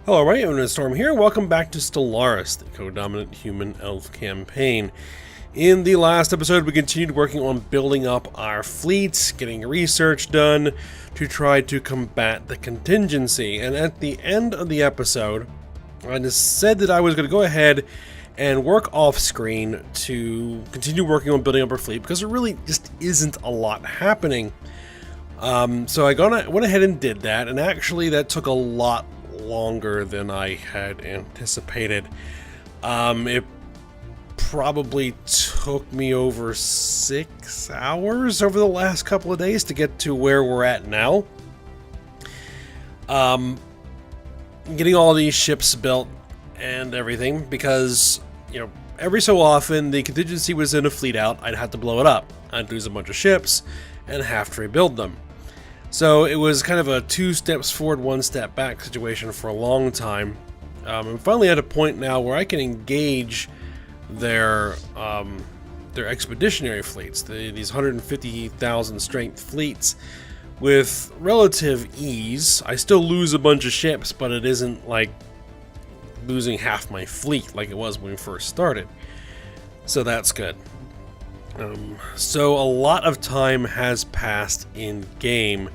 Hello, everybody, I'm Storm here. Welcome back to Stellaris, the co-dominant human elf campaign. In the last episode, we continued working on building up our fleets, getting research done to try to combat the contingency. And at the end of the episode, I just said that I was going to go ahead and work off-screen to continue working on building up our fleet because there really just isn't a lot happening. So I went ahead and did that, and actually that took a lot longer than I had anticipated. It probably took me over 6 hours over the last couple of days to get to where we're at now. Getting all these ships built and everything, because, you know, every so often the contingency was in a fleet out, I'd have to blow it up. I'd lose a bunch of ships and have to rebuild them. So it was kind of a 2 steps forward, 1 step back situation for a long time. I'm finally at a point now where I can engage their expeditionary fleets, these 150,000 strength fleets, with relative ease. I still lose a bunch of ships, but it isn't like losing half my fleet like it was when we first started. So that's good. So a lot of time has passed in game.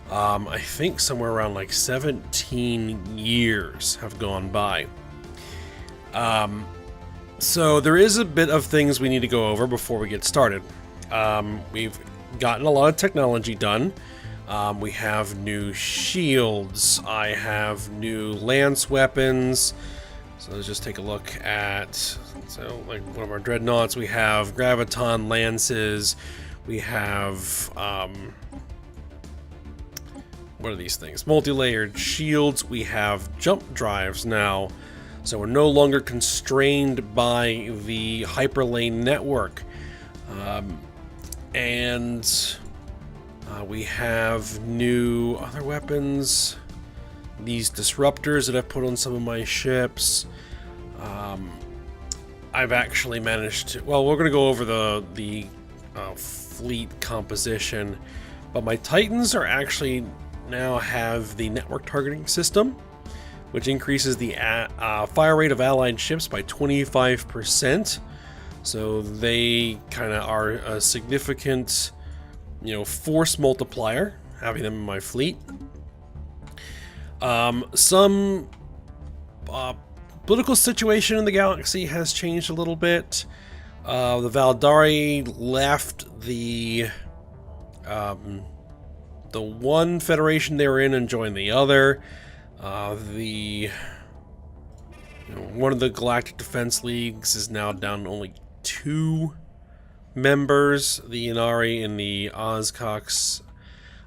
I think somewhere around like 17 years have gone by. So there is a bit of things we need to go over before we get started. We've gotten a lot of technology done. We have new shields. I have new lance weapons. So let's just take a look at, so like one of our dreadnoughts, we have graviton lances, we have, what are these things? Multi-layered shields, we have jump drives now, so we're no longer constrained by the hyperlane network. We have new other weapons. These disruptors that I've put on some of my ships. I've actually managed to, well, we're going to go over the fleet composition, but my Titans are actually now have the network targeting system, which increases the fire rate of allied ships by 25%. So they kind of are a significant, you know, force multiplier having them in my fleet. Some political situation in the galaxy has changed a little bit. The Valdari left the one federation they were in and joined the other. One of the Galactic Defense Leagues is now down to only 2 members, the Inari and the Ozcox.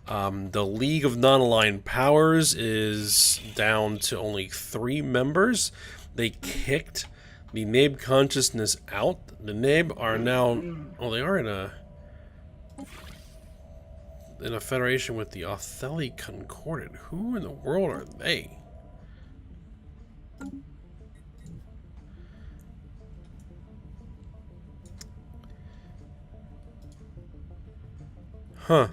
The League of Non-Aligned Powers is down to only 3 members. They kicked the Nabe Consciousness out. The Nabe are now, oh, they are in a federation with the Otheli Concordant. Who in the world are they? Huh.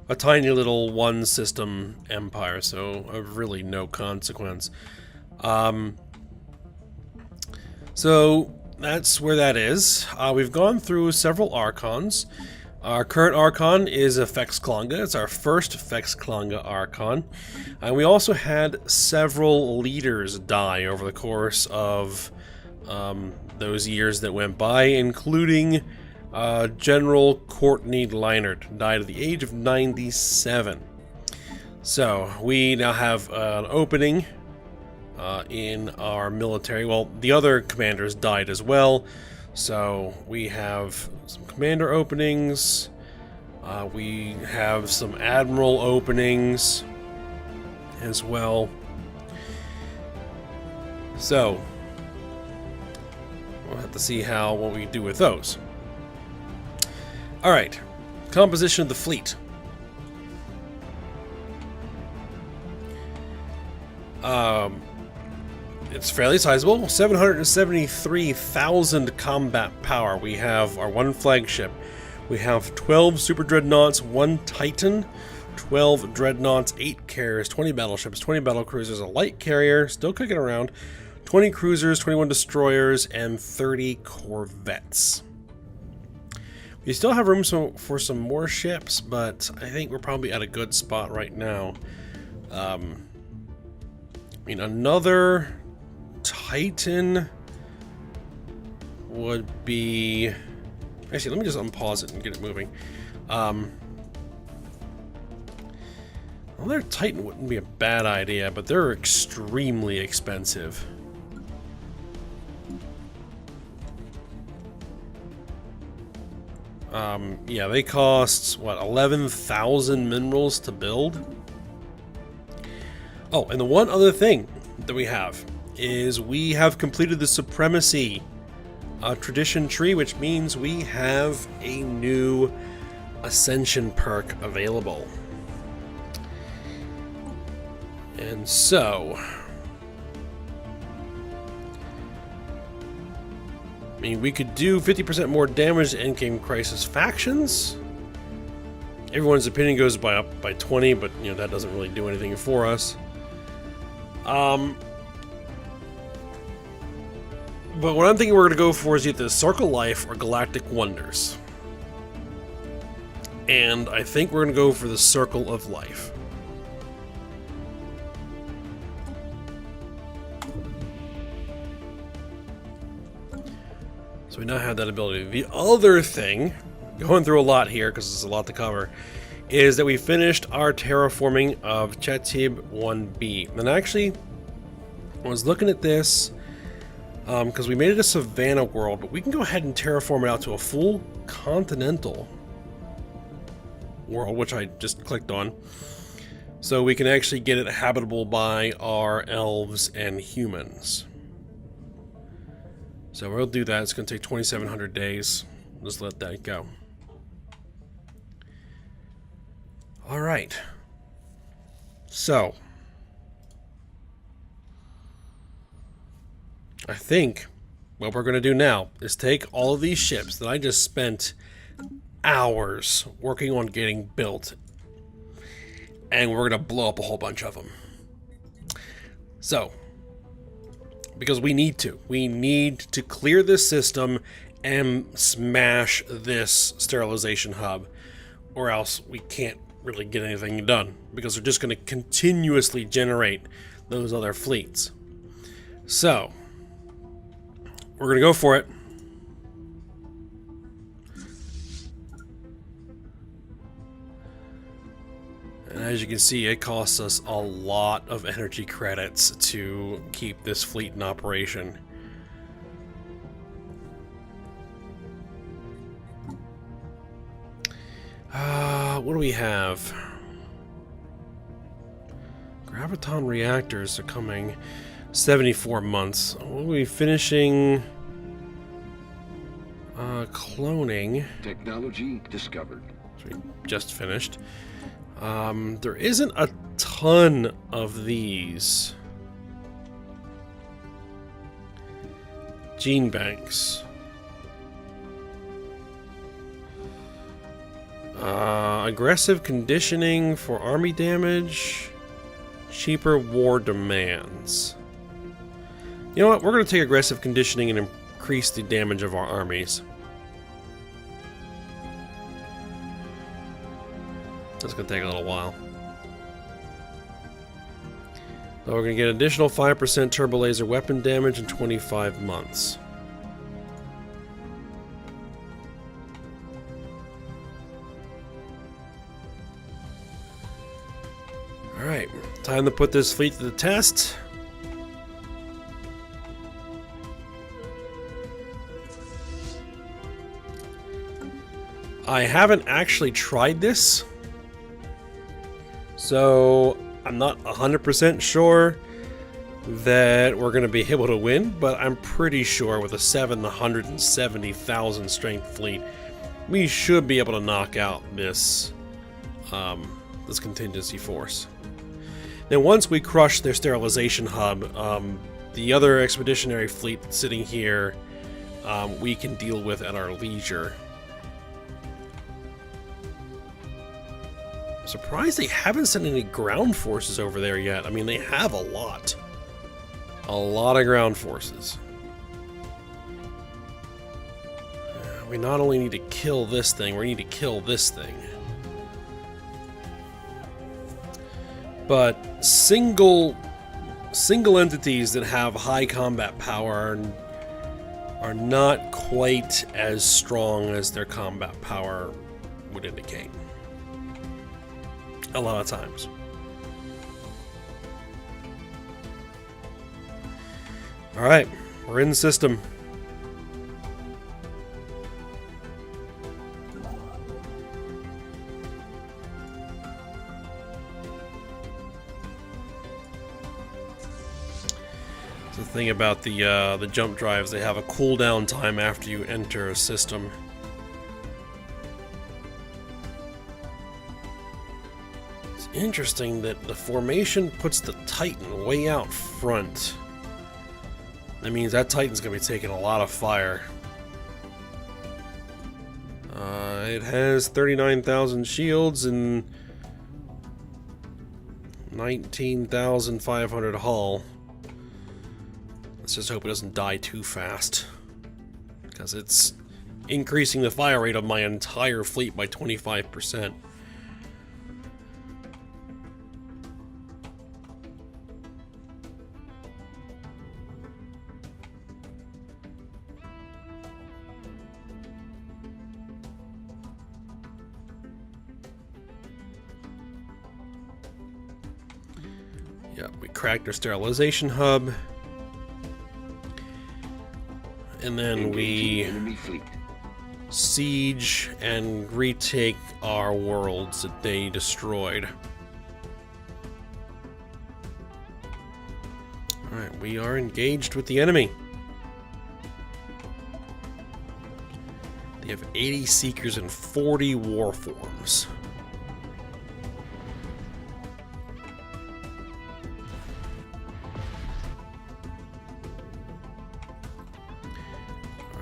A tiny little one system empire, so of really no consequence. So that's where that is. We've gone through several Archons. Our current Archon is a Fexklanga. It's our first Fexklanga Archon. And we also had several leaders die over the course of those years that went by, including General Courtney Leinert, died at the age of 97. So we now have an opening in our military. Well, the other commanders died as well, so we have some commander openings. We have some admiral openings as well. So we'll have to see what we do with those. Alright, composition of the fleet. It's fairly sizable, 773,000 combat power. We have our 1 flagship. We have 12 super dreadnoughts, 1 Titan, 12 dreadnoughts, 8 carriers, 20 battleships, 20 battle cruisers, a light carrier, still kicking around, 20 cruisers, 21 destroyers, and 30 corvettes. We still have room for some more ships, but I think we're probably at a good spot right now. I mean, another Titan would be... Actually, let me just unpause it and get it moving. Another Titan wouldn't be a bad idea, but they're extremely expensive. Yeah, they cost, what, 11,000 minerals to build? Oh, and the one other thing that we have is we have completed the Supremacy Tradition tree, which means we have a new Ascension perk available. And so... I mean, we could do 50% more damage to endgame crisis factions. Everyone's opinion goes up by 20, but you know that doesn't really do anything for us. But what I'm thinking we're going to go for is either Circle Life or Galactic Wonders. And I think we're going to go for the Circle of Life. So we now have that ability. The other thing, going through a lot here because there's a lot to cover, is that we finished our terraforming of Chetib 1B. And actually, I was looking at this because we made it a Savannah world, but we can go ahead and terraform it out to a full continental world, which I just clicked on. So we can actually get it habitable by our elves and humans. So we'll do that. It's going to take 2,700 days. Just let that go. All right. So I think what we're going to do now is take all of these ships that I just spent hours working on getting built, and we're going to blow up a whole bunch of them. So, because we need to clear this system and smash this sterilization hub, or else we can't really get anything done, because they're just going to continuously generate those other fleets. So we're going to go for it. And as you can see, it costs us a lot of energy credits to keep this fleet in operation. What do we have? Graviton reactors are coming 74 months. We'll be finishing cloning. Technology discovered. Which we just finished. There isn't a ton of these gene banks. Aggressive conditioning for army damage. Cheaper war demands. You know what? We're going to take aggressive conditioning and increase the damage of our armies. That's going to take a little while. So we're going to get additional 5% turbo laser weapon damage in 25 months. Alright, time to put this fleet to the test. I haven't actually tried this, so I'm not 100% sure that we're going to be able to win, but I'm pretty sure with a 770,000 strength fleet, we should be able to knock out this this contingency force. Now, once we crush their sterilization hub, the other expeditionary fleet that's sitting here, we can deal with at our leisure. Surprised they haven't sent any ground forces over there yet. I mean, they have a lot. A lot of ground forces. We not only need to kill this thing, we need to kill this thing. But single entities that have high combat power are not quite as strong as their combat power would indicate. A lot of times. Alright, we're in the system. The thing about the jump drives, they have a cooldown time after you enter a system. It's interesting that the formation puts the Titan way out front. That means that Titan's going to be taking a lot of fire. It has 39,000 shields and 19,500 hull. Let's just hope it doesn't die too fast, because it's increasing the fire rate of my entire fleet by 25%. Yeah, we cracked our sterilization hub. And then we siege and retake our worlds that they destroyed. Alright, we are engaged with the enemy. They have 80 Seekers and 40 Warforms.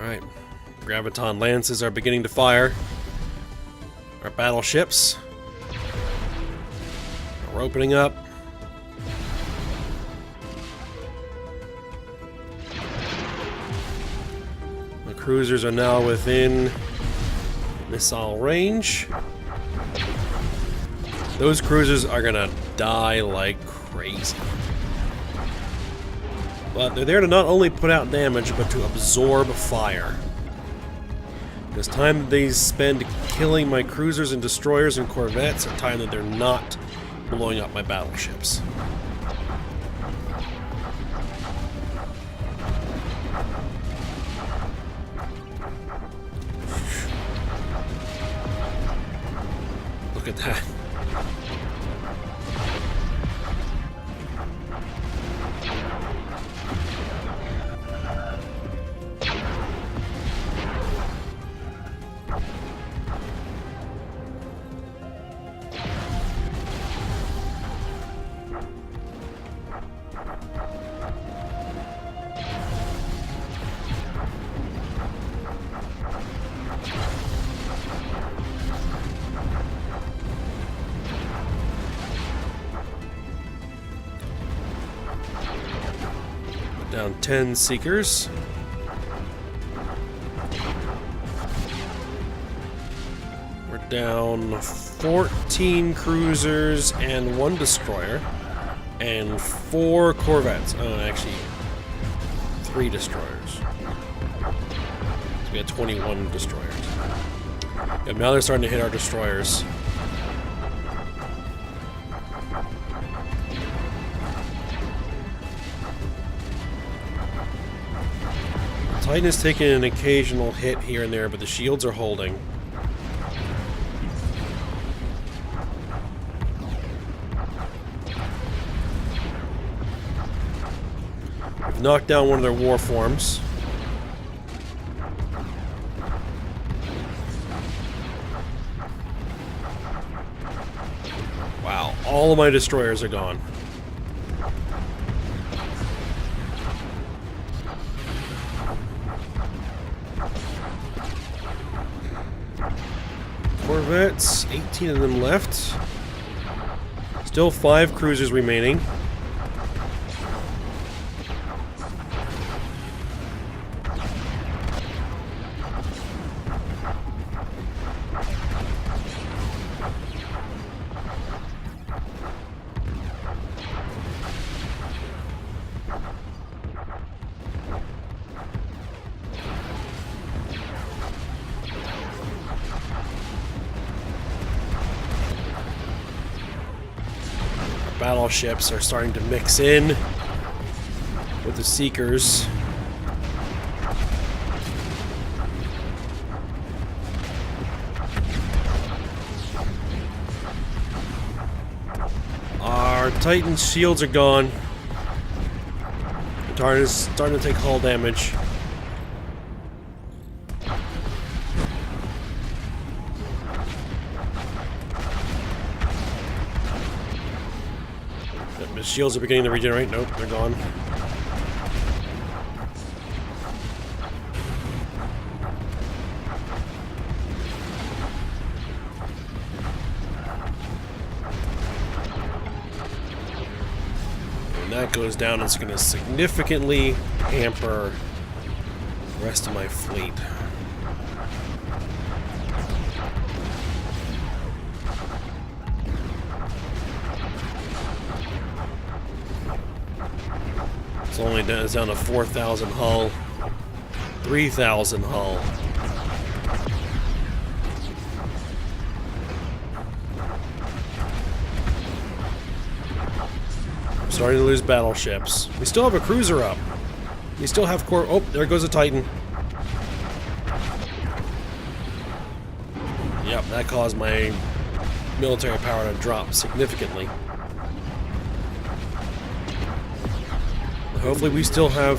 Alright, Graviton Lances are beginning to fire. Our battleships are opening up. The cruisers are now within missile range. Those cruisers are gonna die like crazy. But they're there to not only put out damage, but to absorb fire. It's time that they spend killing my cruisers and destroyers and corvettes, a time that they're not blowing up my battleships. Look at that. Down 10 Seekers. We're down 14 cruisers and 1 destroyer. And 4 corvettes. Oh, actually, 3 destroyers. So we got 21 destroyers. Yep, now they're starting to hit our destroyers. Titan is taking an occasional hit here and there, but the shields are holding. We've knocked down one of their warforms. Wow, all of my destroyers are gone. Corvettes, 18 of them left. Still 5 cruisers remaining. Battleships are starting to mix in with the Seekers. Our Titan's shields are gone. The target is starting to take hull damage. The shields are beginning to regenerate. Nope, they're gone. When that goes down, it's going to significantly hamper the rest of my fleet. It's down to 4,000 hull, 3,000 hull. I'm starting to lose battleships. We still have a cruiser up. We still have core. Oh, there goes a Titan. Yep, that caused my military power to drop significantly. Hopefully we still have...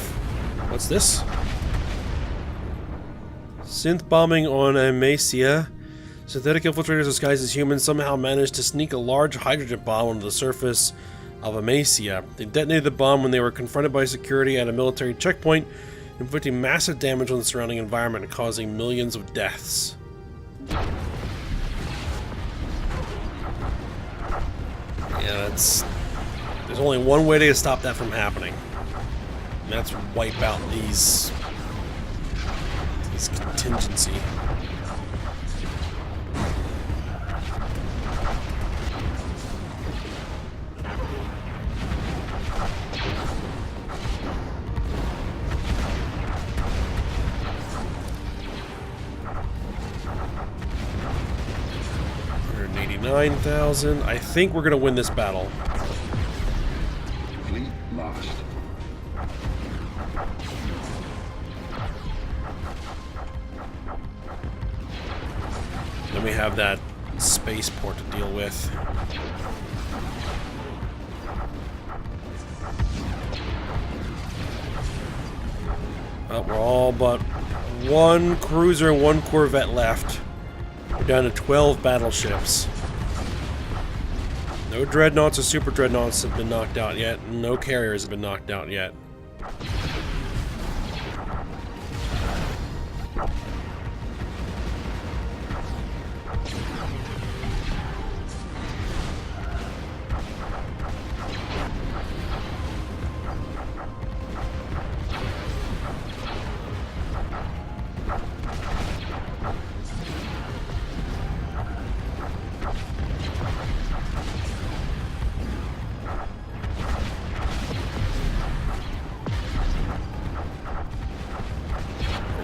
What's this? Synth bombing on Amacia. Synthetic infiltrators disguised as humans somehow managed to sneak a large hydrogen bomb onto the surface of Amacia. They detonated the bomb when they were confronted by security at a military checkpoint, inflicting massive damage on the surrounding environment and causing millions of deaths. Yeah, that's... There's only one way to stop that from happening. And that's wipe out these contingency. $189,000. I think we're gonna win this battle. Fleet lost. Then we have that spaceport to deal with. Well, we're all but one cruiser and one corvette left. We're down to 12 battleships. No dreadnoughts or super dreadnoughts have been knocked out yet. No carriers have been knocked out yet.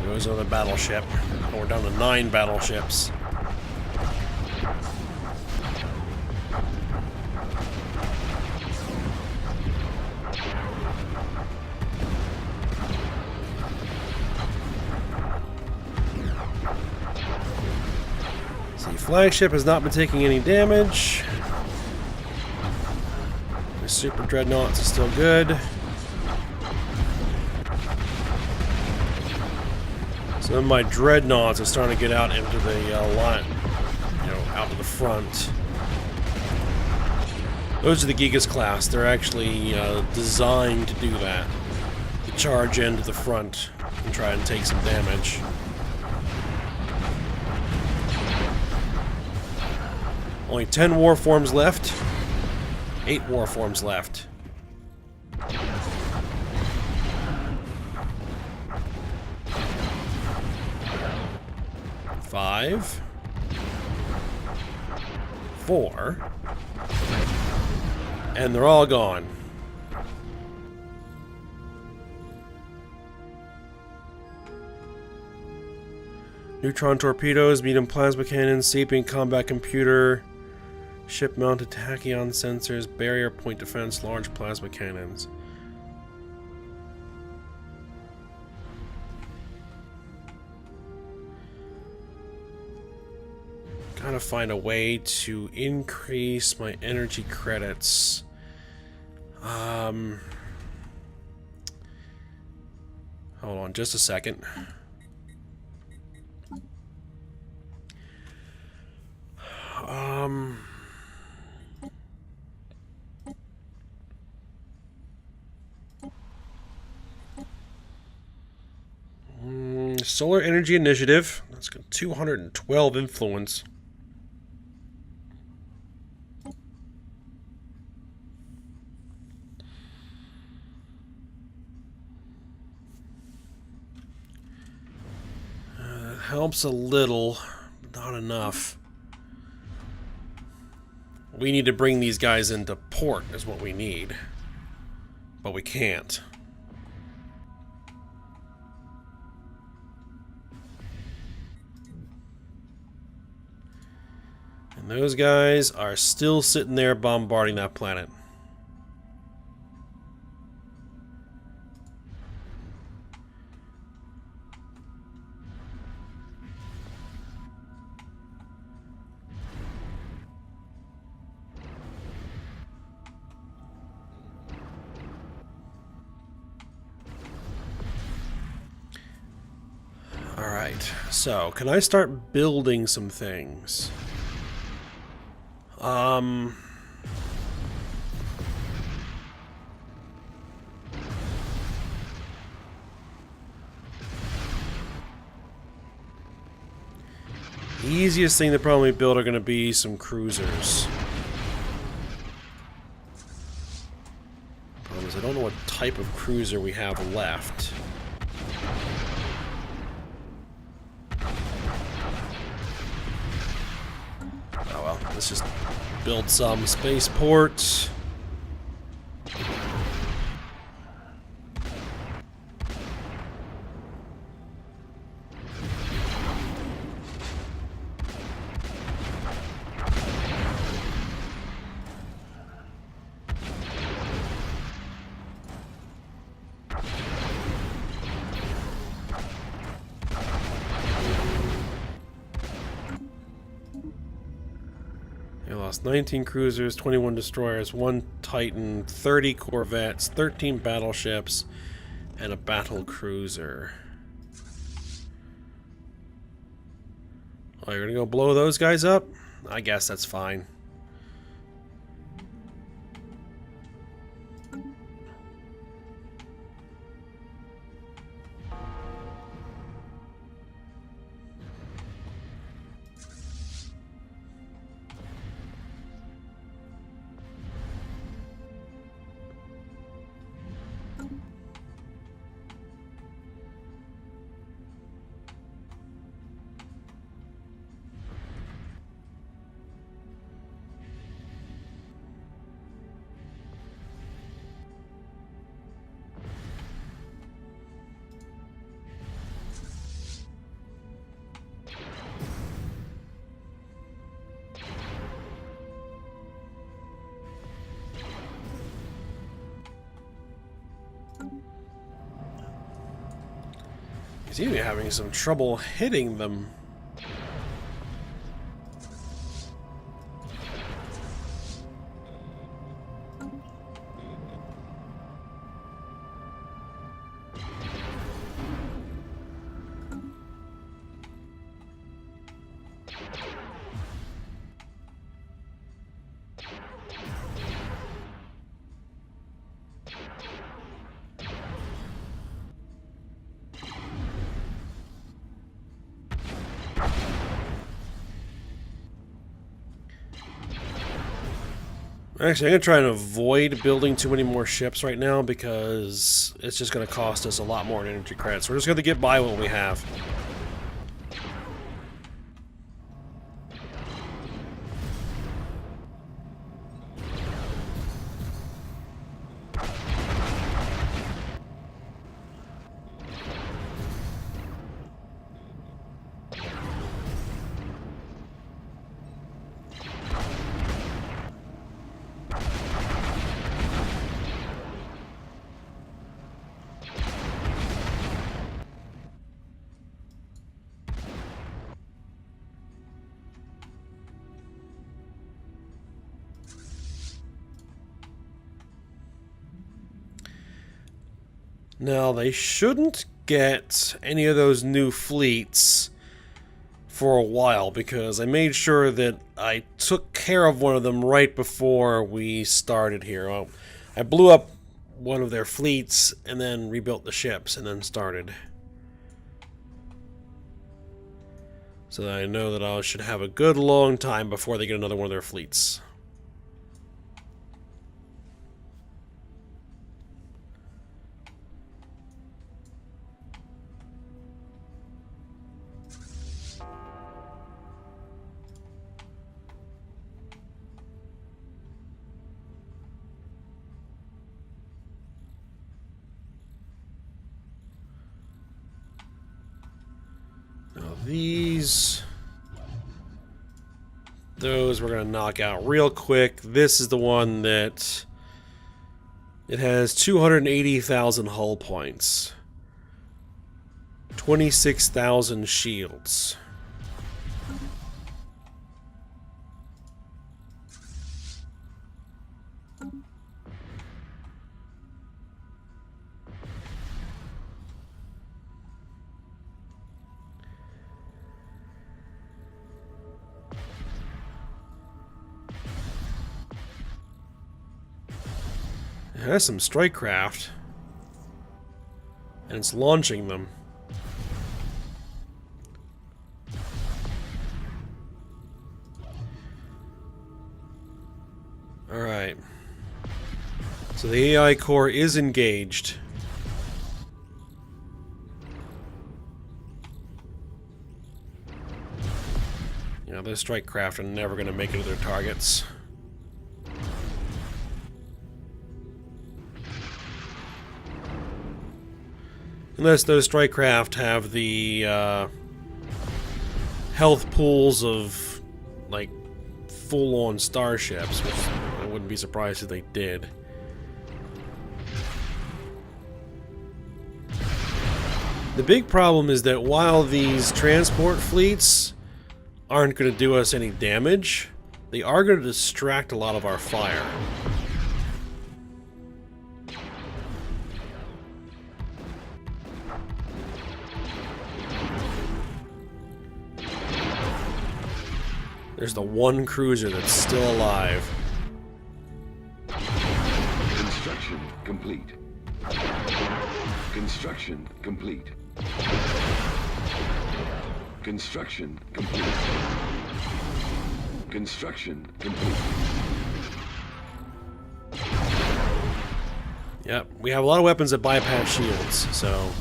Goes another battleship. Oh, we're down to 9 battleships. See, flagship has not been taking any damage. The super dreadnoughts are still good. Some of my dreadnoughts are starting to get out into the line, out to the front. Those are the Gigas class. They're actually designed to do that. To charge into the front and try and take some damage. Only 10 war forms left. 8 warforms left. Five. 4. And they're all gone. Neutron torpedoes, medium plasma cannons, seeping combat computer, ship-mounted tachyon sensors, barrier point defense, large plasma cannons. Gotta find a way to increase my energy credits. Hold on just a second. Solar Energy Initiative. That's got 212 influence. Helps a little, but not enough. We need to bring these guys into port is what we need. But we can't. And those guys are still sitting there bombarding that planet. Alright, so can I start building some things? The easiest thing to probably build are going to be some cruisers. Problem is, I don't know what type of cruiser we have left. Oh well, let's just build some spaceports. They lost 19 cruisers, 21 destroyers, 1 Titan, 30 corvettes, 13 battleships, and a battle cruiser. Oh, you're gonna go blow those guys up? I guess that's fine. He's even having some trouble hitting them. Actually, I'm going to try and avoid building too many more ships right now because it's just going to cost us a lot more in energy credits. We're just going to get by what we have. Now, they shouldn't get any of those new fleets for a while because I made sure that I took care of one of them right before we started here. Well, I blew up one of their fleets and then rebuilt the ships and then started. So that I know that I should have a good long time before they get another one of their fleets. Those we're going to knock out real quick. This is the one that it has 280,000 hull points, 26,000 shields. It has some Strikecraft, and it's launching them. Alright. So the AI core is engaged. You know, those Strikecraft are never going to make it to their targets. Unless those Strikecraft have the health pools of, like, full-on starships, which I wouldn't be surprised if they did. The big problem is that while these transport fleets aren't going to do us any damage, they are going to distract a lot of our fire. There's the one cruiser that's still alive. Construction complete. Construction complete. Construction complete. Construction complete. Yep, we have a lot of weapons that bypass shields, so...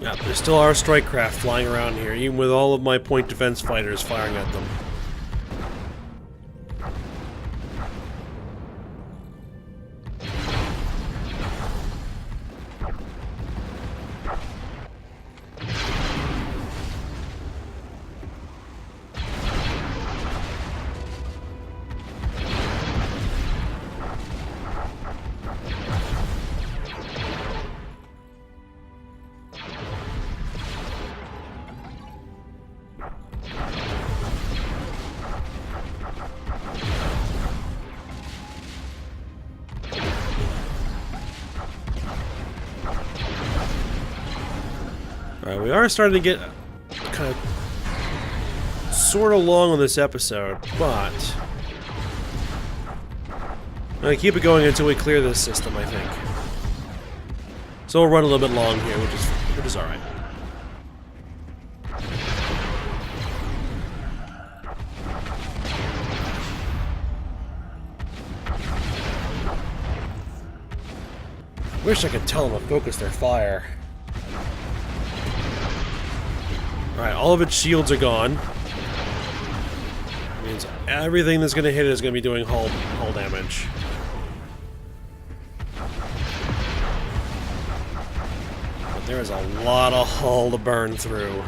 Yeah, there still are Strikecraft flying around here, even with all of my point defense fighters firing at them. Alright, we are starting to get kind of sort of long on this episode, but I'm going to keep it going until we clear this system, I think. So we'll run a little bit long here, which is alright. Wish I could tell them to focus their fire. Alright, all of its shields are gone. That means everything that's going to hit it is going to be doing hull damage. But there is a lot of hull to burn through.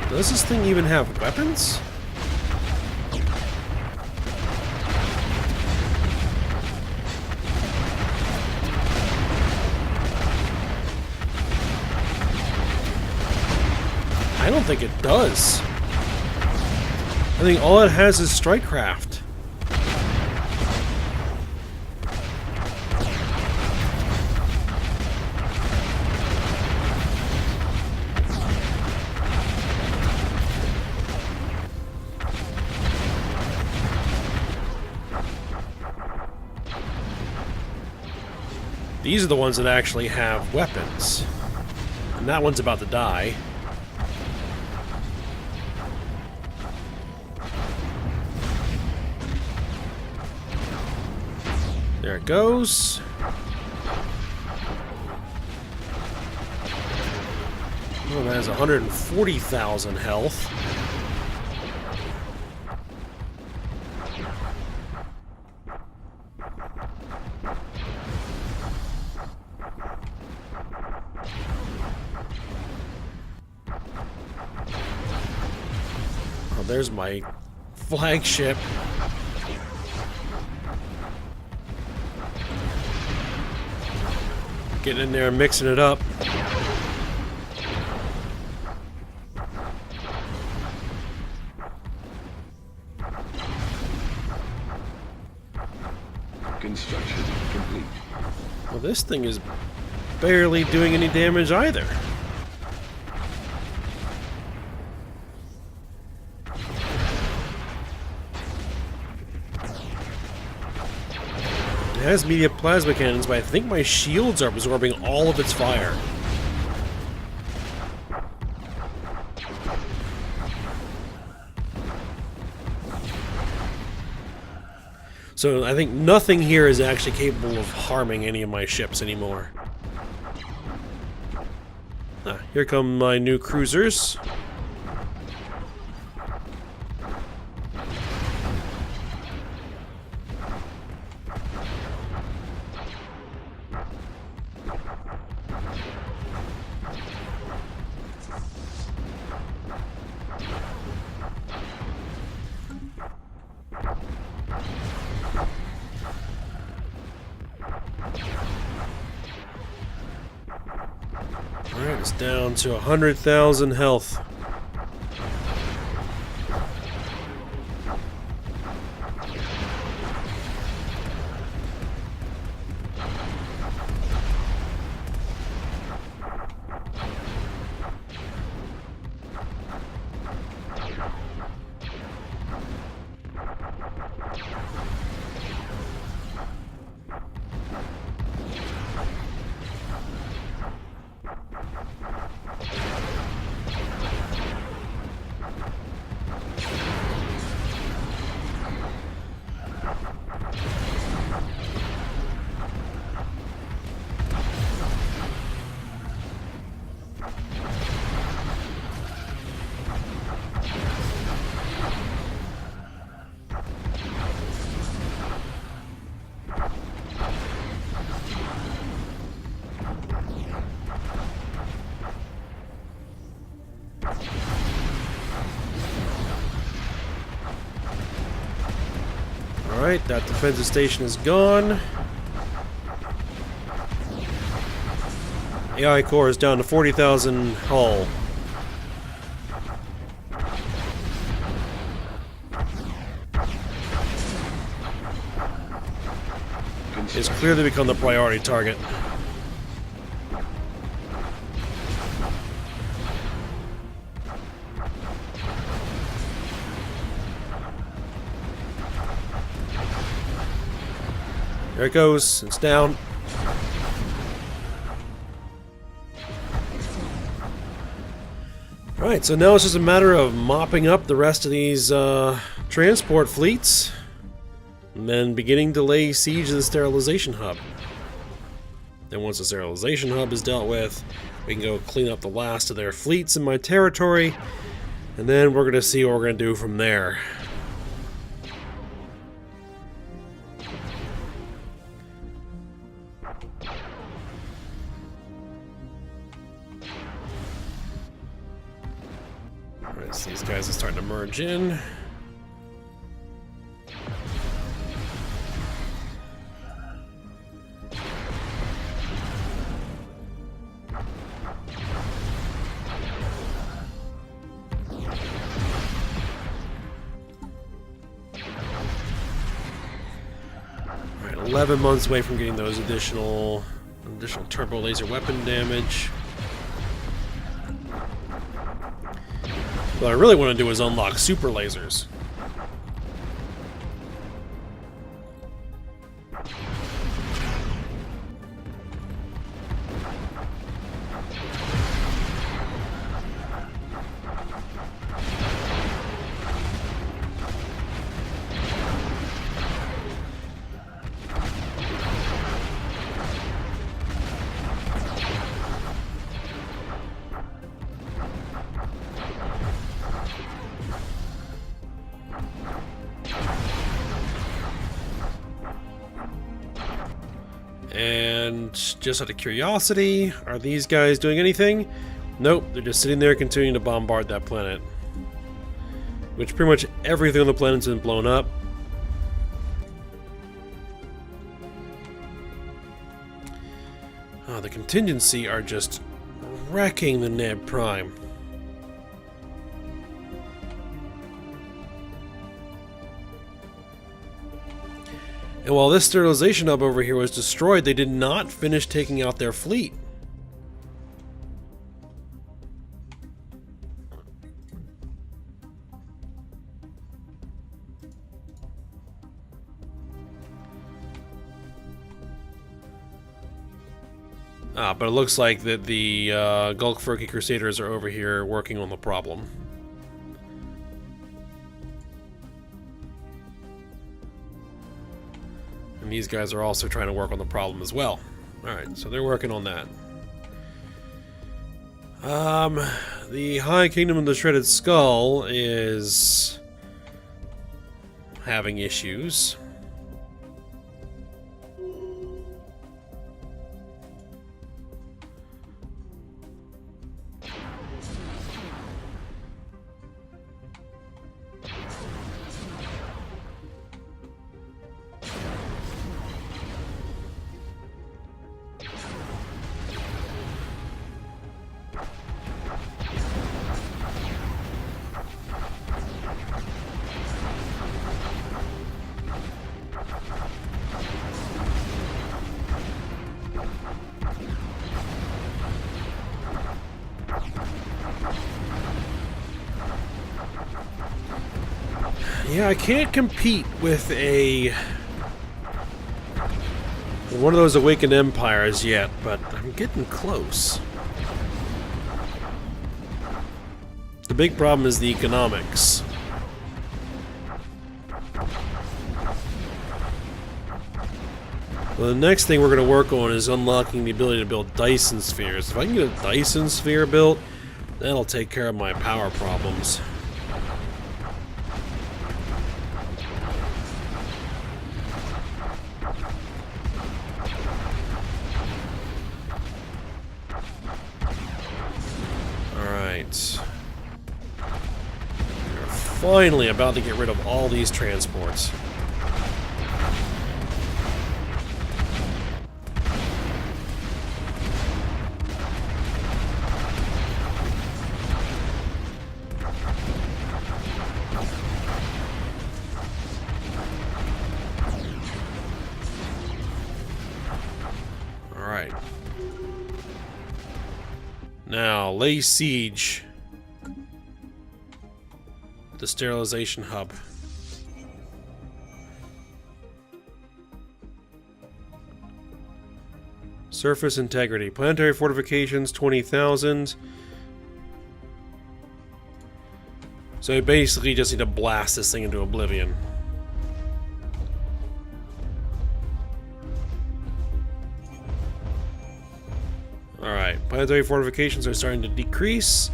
Does this thing even have weapons? I don't think it does. I think all it has is Strikecraft. These are the ones that actually have weapons. And that one's about to die. There it goes. Oh, that has 140,000 health. Oh, there's my flagship. Getting in there and mixing it up. Construction complete. Well, this thing is barely doing any damage either. It has media plasma cannons, but I think my shields are absorbing all of its fire. So I think nothing here is actually capable of harming any of my ships anymore. Ah, here come my new cruisers. Alright, it's down to 100,000 health. Alright, that defensive station is gone. AI core is down to 40,000 hull. It's clearly become the priority target. There it goes. It's down. Alright, so now it's just a matter of mopping up the rest of these transport fleets and then beginning to lay siege to the sterilization hub. Then once the sterilization hub is dealt with, we can go clean up the last of their fleets in my territory, and then we're going to see what we're going to do from there. Alright, so these guys are starting to merge in. Alright, 11 months away from getting those additional turbo laser weapon damage. What I really want to do is unlock super lasers. And just out of curiosity, are these guys doing anything? Nope, they're just sitting there continuing to bombard that planet. Which pretty much everything on the planet's been blown up. Oh, the contingency are just wrecking the Neb Prime. And while this sterilization hub over here was destroyed, they did not finish taking out their fleet. But it looks like that the Gulkfurki Crusaders are over here working on the problem. And these guys are also trying to work on the problem as well. Alright, so they're working on that. The High Kingdom of the Shredded Skull is having issues. Yeah, I can't compete with one of those awakened empires yet, but I'm getting close. The big problem is the economics. Well, the next thing we're going to work on is unlocking the ability to build Dyson spheres. If I can get a Dyson sphere built, that'll take care of my power problems. We're finally about to get rid of all these transports. lay siege. The sterilization hub. Surface integrity. Planetary fortifications, 20,000. So you basically just need to blast this thing into oblivion. Alright, planetary fortifications are starting to decrease.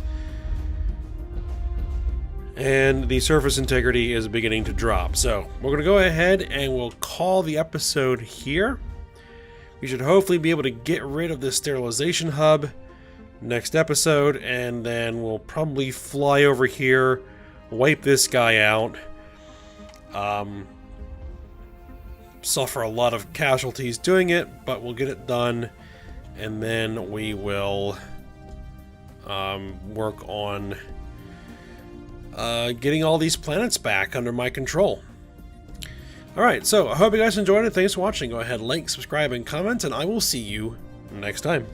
And the surface integrity is beginning to drop. So we're going to go ahead and we'll call the episode here. We should hopefully be able to get rid of this sterilization hub next episode, and then we'll probably fly over here, wipe this guy out, suffer a lot of casualties doing it, but we'll get it done, and then we will work on getting all these planets back under my control. Alright, so I hope you guys enjoyed it. Thanks for watching. Go ahead, like, subscribe, and comment, and I will see you next time.